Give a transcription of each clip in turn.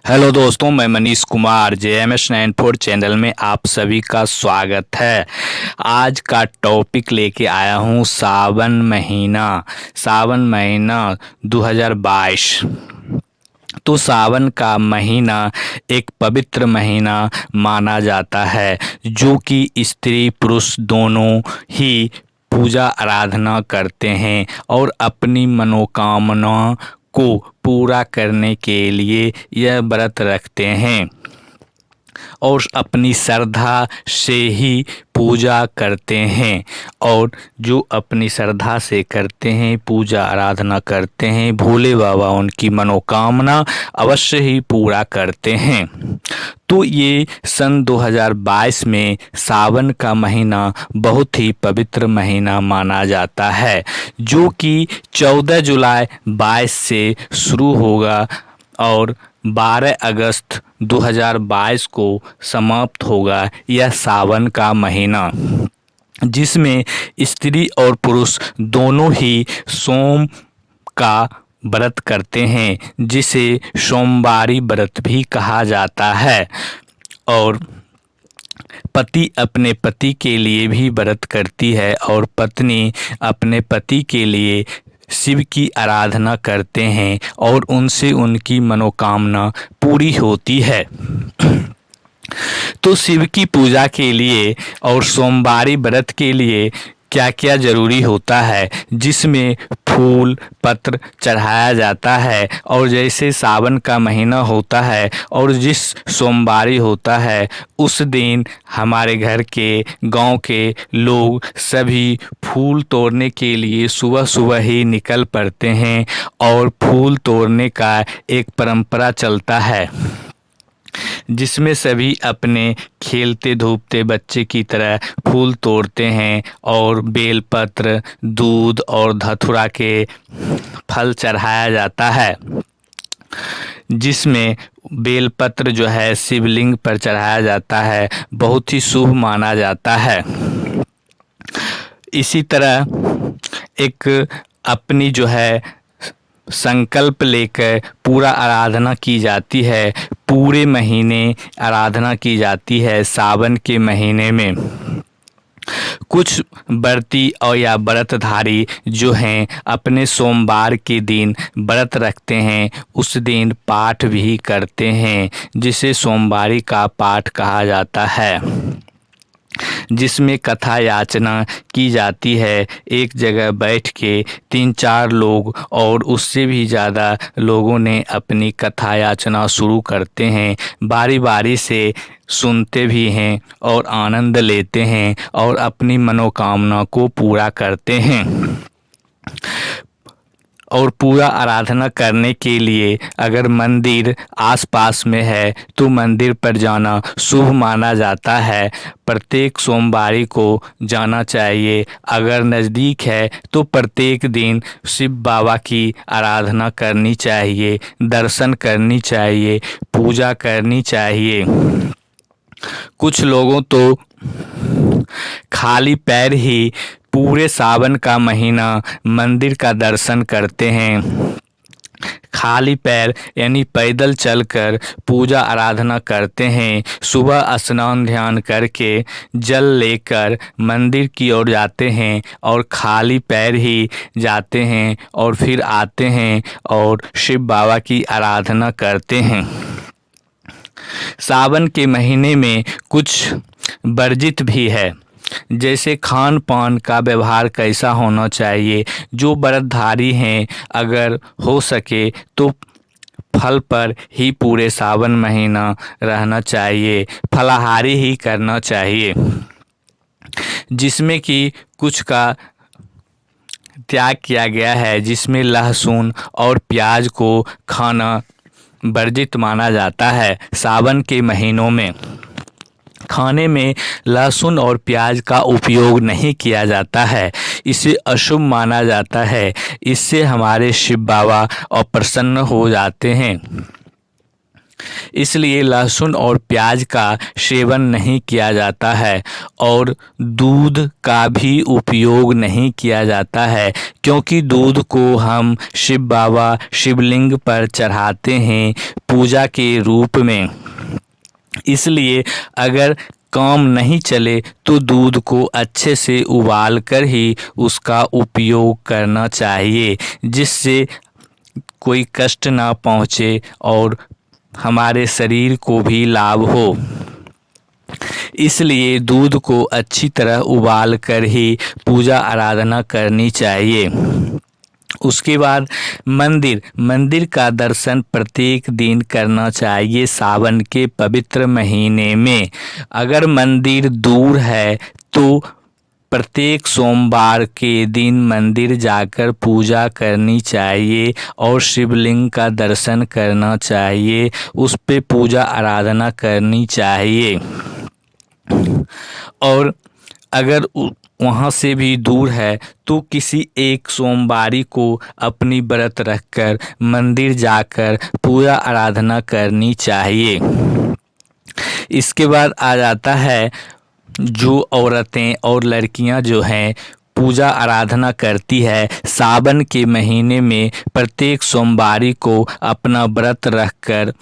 Hello दोस्तों, मैं Manish Kumar JMS94 channel में आप सभी का स्वागत है। आज का टॉपिक लेके आया हूँ सावन महीना 2022। तो सावन का महीना एक पवित्र महीना माना जाता है, जो कि स्त्री पुरुष दोनों ही पूजा आराधना करते हैं और अपनी मनोकामना को पूरा करने के लिए यह व्रत रखते हैं और अपनी श्रद्धा से ही पूजा करते हैं। और जो अपनी श्रद्धा से करते हैं, पूजा आराधना करते हैं, भोले बाबा उनकी मनोकामना अवश्य ही पूरा करते हैं। तो ये सन 2022 में सावन का महीना बहुत ही पवित्र महीना माना जाता है, जो कि 14 जुलाई 22 से शुरू होगा और 12 अगस्त 2022 को समाप्त होगा यह सावन का महीना, जिसमें स्त्री और पुरुष दोनों ही सोम का व्रत करते हैं, जिसे सोमवारी व्रत भी कहा जाता है। और पति अपने पति के लिए भी व्रत करती है और पत्नी अपने पति के लिए शिव की आराधना करते हैं और उनसे उनकी मनोकामना पूरी होती है। तो शिव की पूजा के लिए और सोमवारी व्रत के लिए क्या क्या ज़रूरी होता है, जिसमें फूल पत्र चढ़ाया जाता है। और जैसे सावन का महीना होता है और जिस सोमवारी होता है, उस दिन हमारे घर के गांव के लोग सभी फूल तोड़ने के लिए सुबह सुबह ही निकल पड़ते हैं और फूल तोड़ने का एक परंपरा चलता है, जिसमें सभी अपने खेलते धूपते बच्चे की तरह फूल तोड़ते हैं और बेलपत्र, दूध और धतूरा के फल चढ़ाया जाता है, जिसमें बेलपत्र जो है शिवलिंग पर चढ़ाया जाता है, बहुत ही शुभ माना जाता है। इसी तरह एक अपनी जो है संकल्प लेकर पूरा आराधना की जाती है, पूरे महीने आराधना की जाती है। सावन के महीने में कुछ व्रती और या व्रतधारी जो हैं अपने सोमवार के दिन व्रत रखते हैं, उस दिन पाठ भी करते हैं, जिसे सोमवारी का पाठ कहा जाता है, जिसमें कथा याचना की जाती है। एक जगह बैठ के 3-4 लोग और उससे भी ज़्यादा लोगों ने अपनी कथा याचना शुरू करते हैं, बारी बारी से सुनते भी हैं और आनंद लेते हैं और अपनी मनोकामना को पूरा करते हैं। और पूरा आराधना करने के लिए अगर मंदिर आसपास में है तो मंदिर पर जाना शुभ माना जाता है। प्रत्येक सोमवारी को जाना चाहिए। अगर नज़दीक है तो प्रत्येक दिन शिव बाबा की आराधना करनी चाहिए, दर्शन करनी चाहिए, पूजा करनी चाहिए। कुछ लोगों तो खाली पैर ही पूरे सावन का महीना मंदिर का दर्शन करते हैं। खाली पैर यानी पैदल चलकर पूजा आराधना करते हैं। सुबह स्नान ध्यान करके जल लेकर मंदिर की ओर जाते हैं और खाली पैर ही जाते हैं और फिर आते हैं और शिव बाबा की आराधना करते हैं। सावन के महीने में कुछ वर्जित भी है, जैसे खान पान का व्यवहार कैसा होना चाहिए। जो व्रतधारी हैं अगर हो सके तो फल पर ही पूरे सावन महीना रहना चाहिए, फलाहारी ही करना चाहिए, जिसमें कि कुछ का त्याग किया गया है, जिसमें लहसुन और प्याज को खाना वर्जित माना जाता है। सावन के महीनों में खाने में लहसुन और प्याज का उपयोग नहीं किया जाता है, इसे अशुभ माना जाता है। इससे हमारे शिव बाबा अप्रसन्न हो जाते हैं। इसलिए लहसुन और प्याज का सेवन नहीं किया जाता है और दूध का भी उपयोग नहीं किया जाता है, क्योंकि दूध को हम शिव बाबा शिवलिंग पर चढ़ाते हैं पूजा के रूप में। इसलिए अगर काम नहीं चले तो दूध को अच्छे से उबाल कर ही उसका उपयोग करना चाहिए, जिससे कोई कष्ट ना पहुँचे और हमारे शरीर को भी लाभ हो। इसलिए दूध को अच्छी तरह उबाल कर ही पूजा आराधना करनी चाहिए। उसके बाद मंदिर का दर्शन प्रत्येक दिन करना चाहिए सावन के पवित्र महीने में। अगर मंदिर दूर है तो प्रत्येक सोमवार के दिन मंदिर जाकर पूजा करनी चाहिए और शिवलिंग का दर्शन करना चाहिए, उस पे पूजा आराधना करनी चाहिए। और अगर वहाँ से भी दूर है तो किसी एक सोमवारी को अपनी व्रत रखकर मंदिर जाकर पूजा आराधना करनी चाहिए। इसके बाद आ जाता है जो औरतें और लड़कियां जो हैं पूजा आराधना करती है सावन के महीने में, प्रत्येक सोमवारी को अपना व्रत रखकर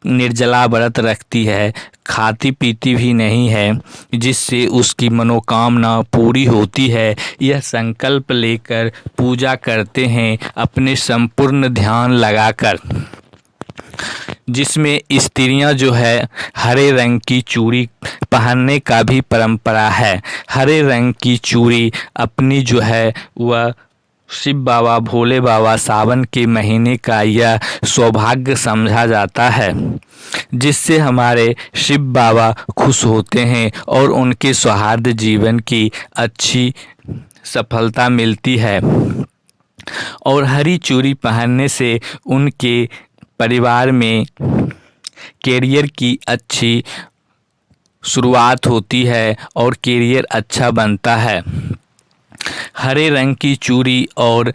निर्जला व्रत रखती है, खाती पीती भी नहीं है, जिससे उसकी मनोकामना पूरी होती है। यह संकल्प लेकर पूजा करते हैं अपने संपूर्ण ध्यान लगाकर, जिसमें स्त्रियां जो है हरे रंग की चूड़ी पहनने का भी परंपरा है। हरे रंग की चूड़ी अपनी जो है वह शिव बाबा भोले बाबा सावन के महीने का यह सौभाग्य समझा जाता है, जिससे हमारे शिव बाबा खुश होते हैं और उनके सौहार्द जीवन की अच्छी सफलता मिलती है। और हरी चूड़ी पहनने से उनके परिवार में कैरियर की अच्छी शुरुआत होती है और कैरियर अच्छा बनता है। हरे रंग की चूड़ी और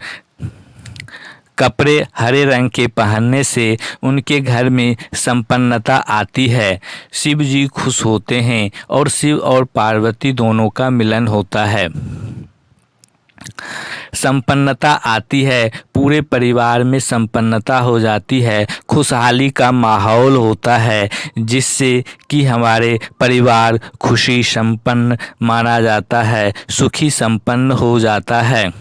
कपड़े हरे रंग के पहनने से उनके घर में संपन्नता आती है, शिव जी खुश होते हैं और शिव और पार्वती दोनों का मिलन होता है। संपन्नता आती है, पूरे परिवार में संपन्नता हो जाती है, खुशहाली का माहौल होता है, जिससे कि हमारे परिवार खुशी संपन्न माना जाता है, सुखी संपन्न हो जाता है।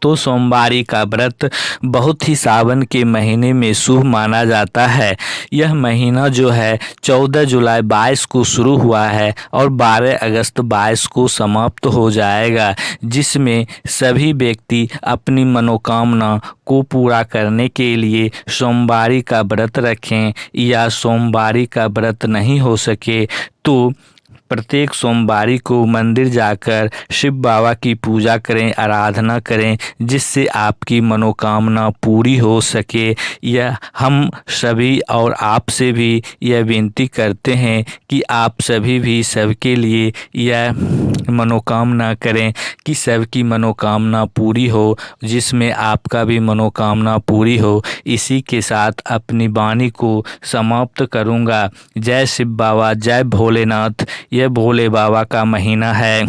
तो सोमवारी का व्रत बहुत ही सावन के महीने में शुभ माना जाता है। यह महीना जो है 14 जुलाई 22 को शुरू हुआ है और 12 अगस्त 22 को समाप्त हो जाएगा, जिसमें सभी व्यक्ति अपनी मनोकामना को पूरा करने के लिए सोमवारी का व्रत रखें, या सोमवारी का व्रत नहीं हो सके तो प्रत्येक सोमवारी को मंदिर जाकर शिव बाबा की पूजा करें, आराधना करें, जिससे आपकी मनोकामना पूरी हो सके। यह हम सभी और आपसे भी यह विनती करते हैं कि आप सभी भी सबके लिए यह मनोकामना करें कि सबकी मनोकामना पूरी हो, जिसमें आपका भी मनोकामना पूरी हो। इसी के साथ अपनी वाणी को समाप्त करूँगा। जय शिव बाबा, जय भोलेनाथ। यह भोले बाबा का महीना है,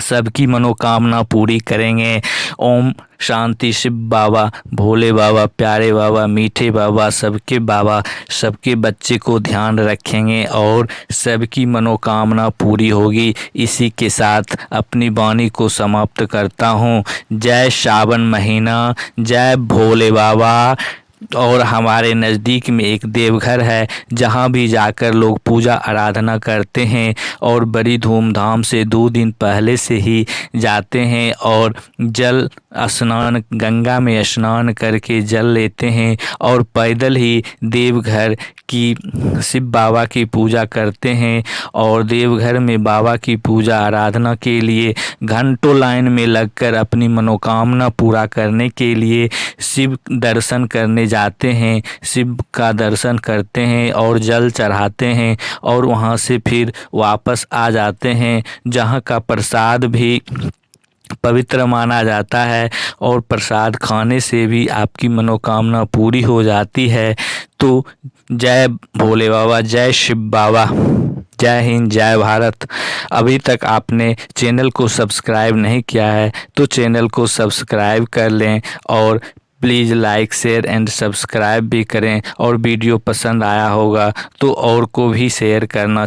सबकी मनोकामना पूरी करेंगे। ओम शांति। शिव बाबा, भोले बाबा, प्यारे बाबा, मीठे बाबा, सबके बाबा सबके बच्चे को ध्यान रखेंगे और सबकी मनोकामना पूरी होगी। इसी के साथ अपनी वाणी को समाप्त करता हूँ। जय सावन महीना, जय भोले बाबा। और हमारे नज़दीक में एक देवघर है, जहाँ भी जाकर लोग पूजा आराधना करते हैं और बड़ी धूमधाम से 2 दिन पहले से ही जाते हैं और जल स्नान, गंगा में स्नान करके जल लेते हैं और पैदल ही देवघर की शिव बाबा की पूजा करते हैं। और देवघर में बाबा की पूजा आराधना के लिए घंटों लाइन में लगकर अपनी मनोकामना पूरा करने के लिए शिव दर्शन करने जाते हैं, शिव का दर्शन करते हैं और जल चढ़ाते हैं और वहाँ से फिर वापस आ जाते हैं, जहाँ का प्रसाद भी पवित्र माना जाता है और प्रसाद खाने से भी आपकी मनोकामना पूरी हो जाती है। तो तो जय भोले बाबा, जय शिव बाबा, जय हिंद, जय भारत। अभी तक आपने चैनल को सब्सक्राइब नहीं किया है तो चैनल को सब्सक्राइब कर लें और please like share and subscribe भी करें। और वीडियो पसंद आया होगा तो और को भी शेयर करना